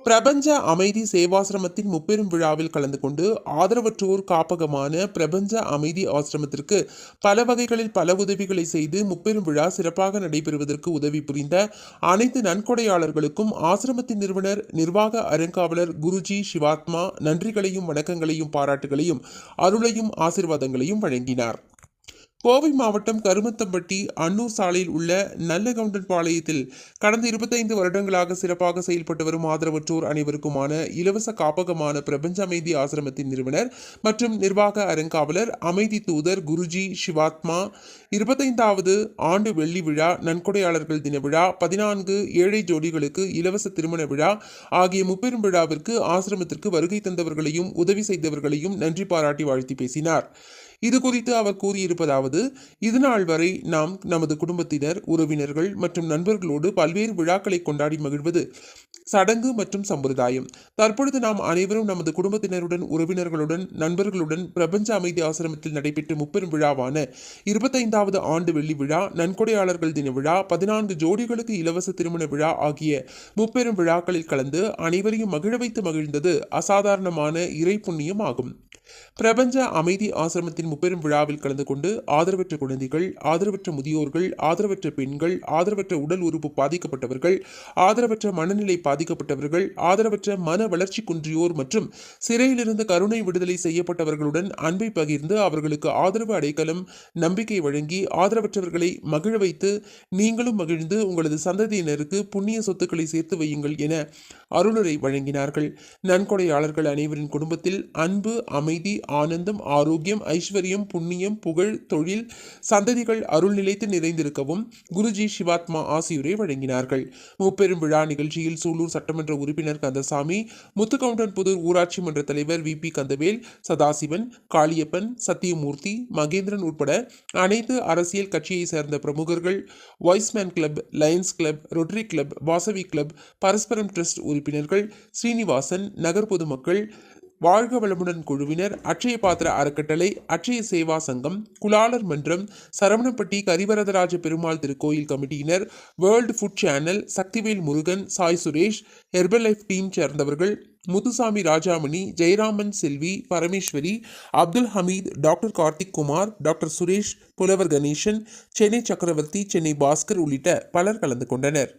பிரபஞ்ச அமைதி சேவாசிரமத்தின் முப்பெரும் விழாவில் கலந்து கொண்டு ஆதரவற்றோர் காப்பகமான பிரபஞ்ச அமைதி ஆசிரமத்திற்கு பல வகைகளில் பல உதவிகளை செய்து முப்பெரும் விழா சிறப்பாக நடைபெறுவதற்கு உதவி புரிந்த அனைத்து நன்கொடையாளர்களுக்கும் ஆசிரமத்தின் நிறுவனர் நிர்வாக அறங்காவலர் குருஜி சிவாத்மா நன்றிகளையும் வணக்கங்களையும் பாராட்டுகளையும் அருளையும் ஆசீர்வாதங்களையும் வழங்கினார். கோவை மாவட்டம் கருமத்தம்பட்டி அன்னூர் சாலையில் உள்ள நல்லகவுண்டன் பாளையத்தில் கடந்த 25 வருடங்களாக சிறப்பாக செயல்பட்டு வரும் ஆதரவற்றோர் அனைவருக்குமான இலவச காப்பகமான பிரபஞ்ச அமைதி ஆசிரமத்தின் நிறுவனர் மற்றும் நிர்வாக அறங்காவலர் அமைதி தூதர் குருஜி சிவாத்மா 25வது ஆண்டு வெள்ளி விழா, நன்கொடையாளர்கள் தின விழா, 14 ஏழை ஜோடிகளுக்கு இலவச திருமண விழா ஆகிய முப்பெரும் விழாவிற்கு ஆசிரமத்திற்கு வருகை தந்தவர்களையும் உதவி செய்தவர்களையும் நன்றி பாராட்டி வாழ்த்தி பேசினார். இது குறித்து அவர் கூறியிருப்பதாவது, இதுநாள் வரை நாம் நமது குடும்பத்தினர், உறவினர்கள் மற்றும் நண்பர்களோடு பல்வேறு விழாக்களை கொண்டாடி மகிழ்வது சடங்கு மற்றும் சம்பிரதாயம். தற்பொழுது நாம் அனைவரும் நமது குடும்பத்தினருடன், உறவினர்களுடன், நண்பர்களுடன் பிரபஞ்ச அமைதி ஆசிரமத்தில் நடைபெற்ற முப்பெரும் விழாவான 25வது ஆண்டு வெள்ளி விழா, நன்கொடையாளர்கள் தின விழா, 14 ஜோடிகளுக்கு இலவச திருமண விழா ஆகிய முப்பெரும் விழாக்களில் கலந்து அனைவரையும் மகிழ வைத்து மகிழ்ந்தது அசாதாரணமான இறை புண்ணியம் ஆகும். பிரபஞ்ச அமைதி ஆசிரமத்தின் முப்பெரும் விழாவில் கலந்து கொண்டு ஆதரவற்ற குழந்தைகள், ஆதரவற்ற முதியோர்கள், ஆதரவற்ற பெண்கள், ஆதரவற்ற உடல் உறுப்பு பாதிக்கப்பட்டவர்கள், ஆதரவற்ற மனநிலை பாதிக்கப்பட்டவர்கள், ஆதரவற்ற மன வளர்ச்சி குன்றியோர் மற்றும் சிறையிலிருந்து கருணை விடுதலை செய்யப்பட்டவர்களுடன் அன்பை பகிர்ந்து அவர்களுக்கு ஆதரவு அடைக்கலம், நம்பிக்கை வழங்கி ஆதரவற்றவர்களை மகிழ வைத்து நீங்களும் மகிழ்ந்து உங்களது சந்ததியினருக்கு புண்ணிய சொத்துக்களை சேர்த்து வையுங்கள் என அருளுரை வழங்கினார்கள். நன்கொடையாளர்கள் அனைவரின் குடும்பத்தில் அன்பு, அமைதி, ஆனந்தம், ஆரோக்கியம், ஐஸ்வர்யம், புண்ணியம், புகழ், தொழில், சந்ததிகள் அருள் நிலைத்து நிறைந்திருக்கவும் குருஜி சிவாத்மா ஆசியுரை வழங்கினார்கள். முப்பெரும் விழா நிகழ்ச்சியில் சூலூர் சட்டமன்ற உறுப்பினர் கந்தசாமி, முத்துக்கவுண்டன்புதூர் ஊராட்சி மன்ற தலைவர் VP கந்தவேல், சதாசிவன், காளியப்பன், சத்தியமூர்த்தி, மகேந்திரன் உட்பட அனைத்து அரசியல் கட்சியை சேர்ந்த பிரமுகர்கள், voiceman club, lions club, rotary club, Vasavi club, பரஸ்பரம் ட்ரஸ்ட் உறுப்பினர்கள், ஸ்ரீனிவாசன், நகர் பொதுமக்கள், வாழ்க வளமுடன் குழுவினர், அட்சய பாத்திர அறக்கட்டளை, அட்சய சேவா சங்கம், குலாளர் மன்றம், சரவணப்பட்டி கரிவரதராஜ பெருமாள் திருக்கோயில் கமிட்டியினர், world food channel, Sakthivel Murugan, Sai Suresh, herbal life team சேர்ந்தவர்கள், முத்துசாமி ராஜாமணி, ஜெயராமன் செல்வி, பரமேஸ்வரி, அப்துல் ஹமீத், டாக்டர் கார்த்திக் குமார், டாக்டர் சுரேஷ், புலவர் கணேசன், சென்னை சக்கரவர்த்தி, சென்னை பாஸ்கர் உள்ளிட்ட பலர் கலந்து கொண்டனர்.